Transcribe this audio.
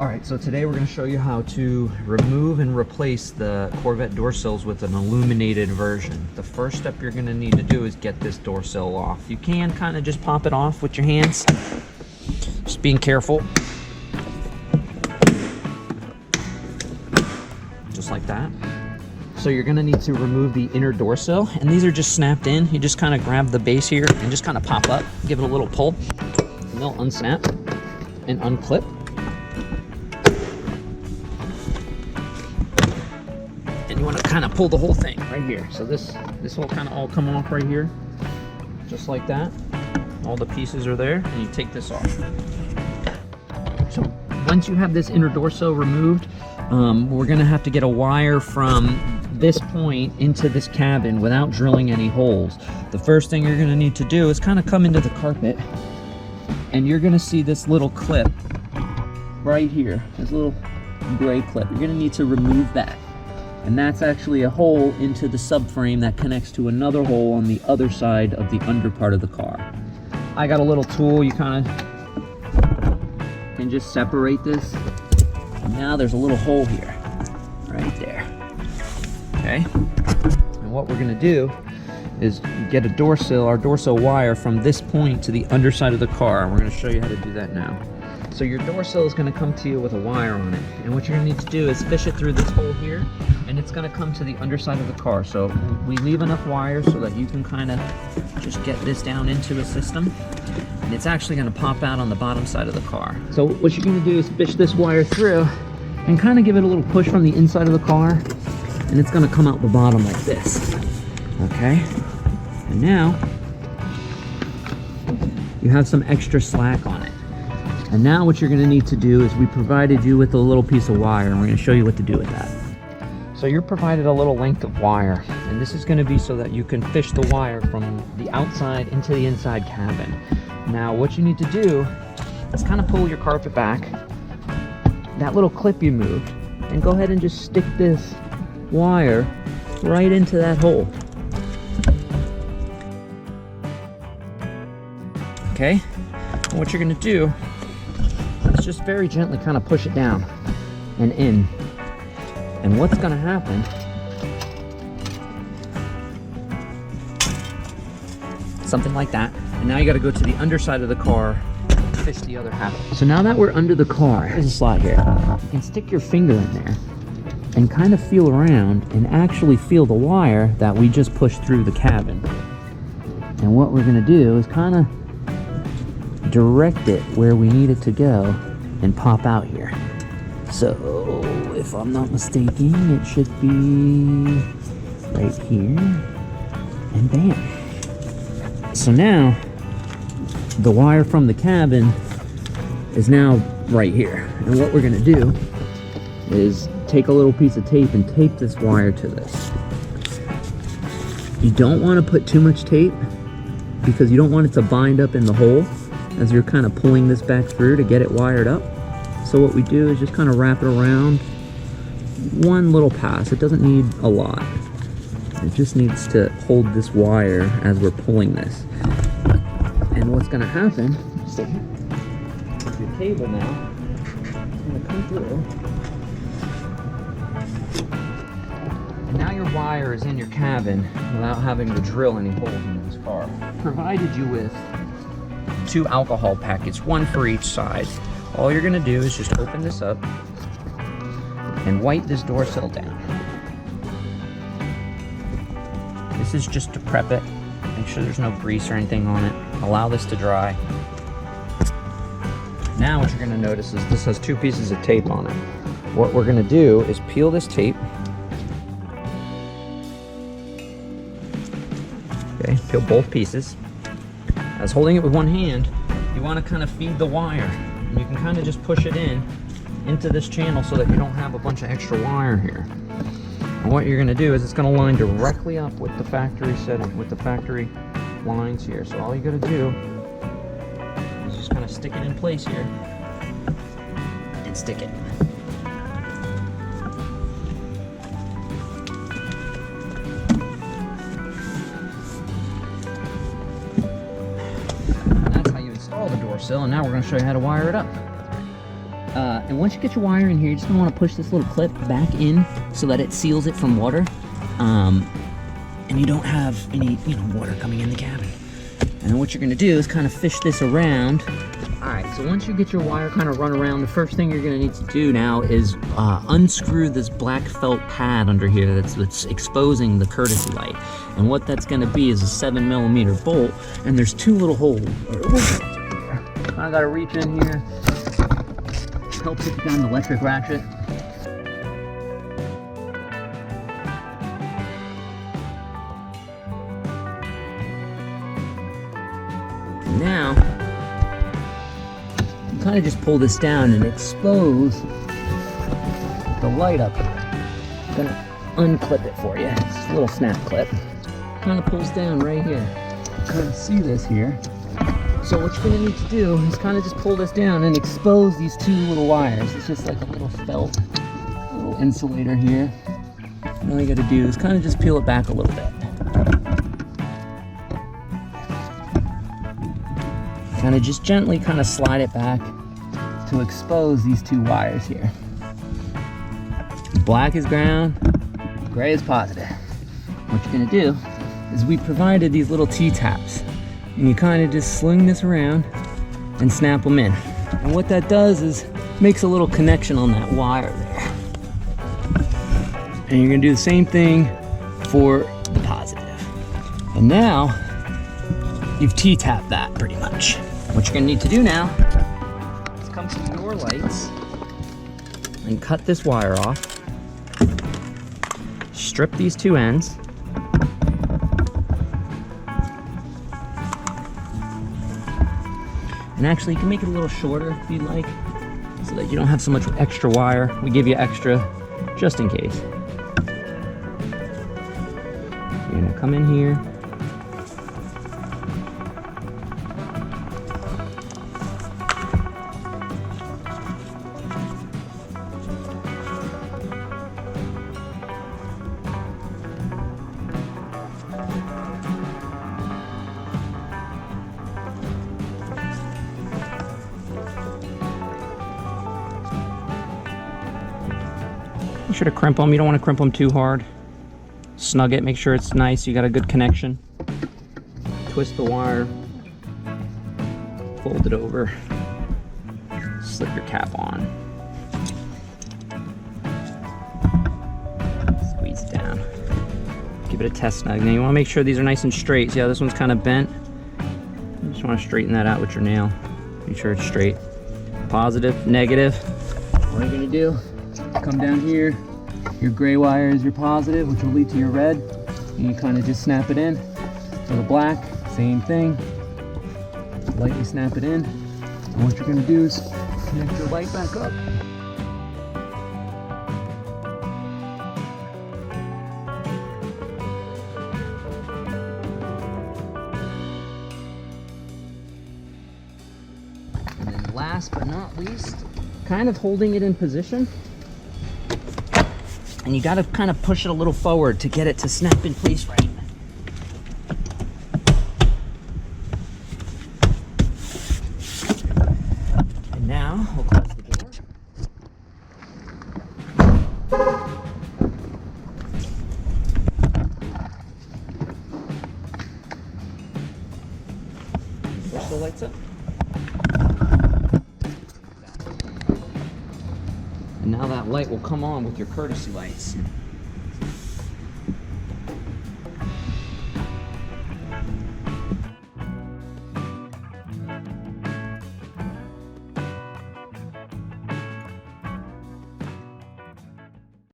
Alright, so today we're going to show you how to remove and replace the Corvette door sills with an illuminated version. The first step you're going to need to do is get this door sill off. You can kind of just pop it off with your hands. Just being careful. Just like that. So you're going to need to remove the inner door sill, and these are just snapped in. You just kind of grab the base here and just kind of pop up, give it a little pull, and they'll unsnap and unclip. And you want to kind of pull the whole thing right here. So this will kind of all come off right here, just like that. All the pieces are there, and you take this off. So once you have this inner door sill removed, we're going to have to get a wire from this point into this cabin without drilling any holes. The first thing you're going to need to do is kind of come into the carpet, and you're going to see this little clip right here, this little gray clip. You're going to need to remove that. And that's actually a hole into the subframe that connects to another hole on the other side of the under part of the car. I got a little tool, you kind of can just separate this. And now there's a little hole here, right there. Okay? And what we're gonna do is get a door sill, our door sill wire from this point to the underside of the car. We're gonna show you how to do that now. So your door sill is going to come to you with a wire on it, and what you're going to need to do is fish it through this hole here, and it's going to come to the underside of the car. So we leave enough wire so that you can kind of just get this down into the system, and it's actually going to pop out on the bottom side of the car. So what you're going to do is fish this wire through and kind of give it a little push from the inside of the car, and it's going to come out the bottom like this. Okay, and now you have some extra slack on it. And now what you're going to need to do is we provided you with a little piece of wire, and we're going to show you what to do with that. So you're provided a little length of wire, and this is going to be so that you can fish the wire from the outside into the inside cabin. Now what you need to do is kind of pull your carpet back, that little clip you moved, and go ahead and just stick this wire right into that hole. Okay, and what you're going to do, just very gently kind of push it down and in. And what's going to happen, something like that. And now you got to go to the underside of the car, fish the other half. So now that we're under the car, there's a slot here. You can stick your finger in there and kind of feel around and actually feel the wire that we just pushed through the cabin. And what we're going to do is kind of direct it where we need it to go and pop out here. So if I'm not mistaken, it should be right here, and bam. So now the wire from the cabin is now right here, and what we're going to do is take a little piece of tape and tape this wire to this. You don't want to put too much tape because you don't want it to bind up in the hole as you're kind of pulling this back through to get it wired up. So what we do is just kind of wrap it around one little pass. It doesn't need a lot. It just needs to hold this wire as we're pulling this. And what's going to happen, so your cable now is going to come through. And now your wire is in your cabin without having to drill any holes in this car. Provided you with 2 alcohol packets, 1 for each side. All you're going to do is just open this up and wipe this door sill down. This is just to prep it. Make sure there's no grease or anything on it. Allow this to dry. Now what you're going to notice is this has 2 pieces of tape on it. What we're going to do is peel this tape. Okay, peel both pieces. As holding it with one hand, you want to kind of feed the wire, and you can kind of just push it into this channel so that you don't have a bunch of extra wire here. And what you're going to do is it's going to line directly up with the factory setting, with the factory lines here. So all you got to do is just kind of stick it in place here and stick it. Sill, and now we're going to show you how to wire it up. And once you get your wire in here, you're just gonna want to push this little clip back in so that it seals it from water. And you don't have any, water coming in the cabin. And then what you're gonna do is kind of fish this around. All right, so once you get your wire kind of run around, the first thing you're gonna need to do now is unscrew this black felt pad under here that's exposing the courtesy light. And what that's gonna be is a 7mm bolt, and there's two little holes. I gotta reach in here, help take down the electric ratchet. Now, you kind of just pull this down and expose the light up here. I'm gonna unclip it for you. It's a little snap clip. Kind of pulls down right here. You kind of see this here. So what you're gonna need to do is kind of just pull this down and expose these two little wires. It's just like a little felt, little insulator here. And all you gotta do is kind of just peel it back a little bit. Kind of just gently kind of slide it back to expose these two wires here. Black is ground, gray is positive. What you're gonna do is we provided these little T-taps, and you kind of just sling this around and snap them in. And what that does is makes a little connection on that wire there. And you're gonna do the same thing for the positive. And now you've T-tapped that pretty much. What you're gonna need to do now is come to your lights and cut this wire off. Strip these two ends. And actually, you can make it a little shorter if you'd like, so that you don't have so much extra wire. We give you extra just in case. You're gonna come in here. Make sure to crimp them. You don't want to crimp them too hard. Snug it, make sure it's nice, you got a good connection. Twist the wire, fold it over, slip your cap on. Squeeze it down. Give it a test snug. Now you want to make sure these are nice and straight. See how this one's kind of bent? You just want to straighten that out with your nail. Make sure it's straight. Positive, negative. What you're going to do, come down here. Your gray wire is your positive, which will lead to your red. And you kind of just snap it in. For the black, same thing. Lightly snap it in. And what you're going to do is connect your light back up. And then last but not least, kind of holding it in position. And you got to kind of push it a little forward to get it to snap in place right. And now we'll close the door. Push the lights up. And now that light will come on with your courtesy lights.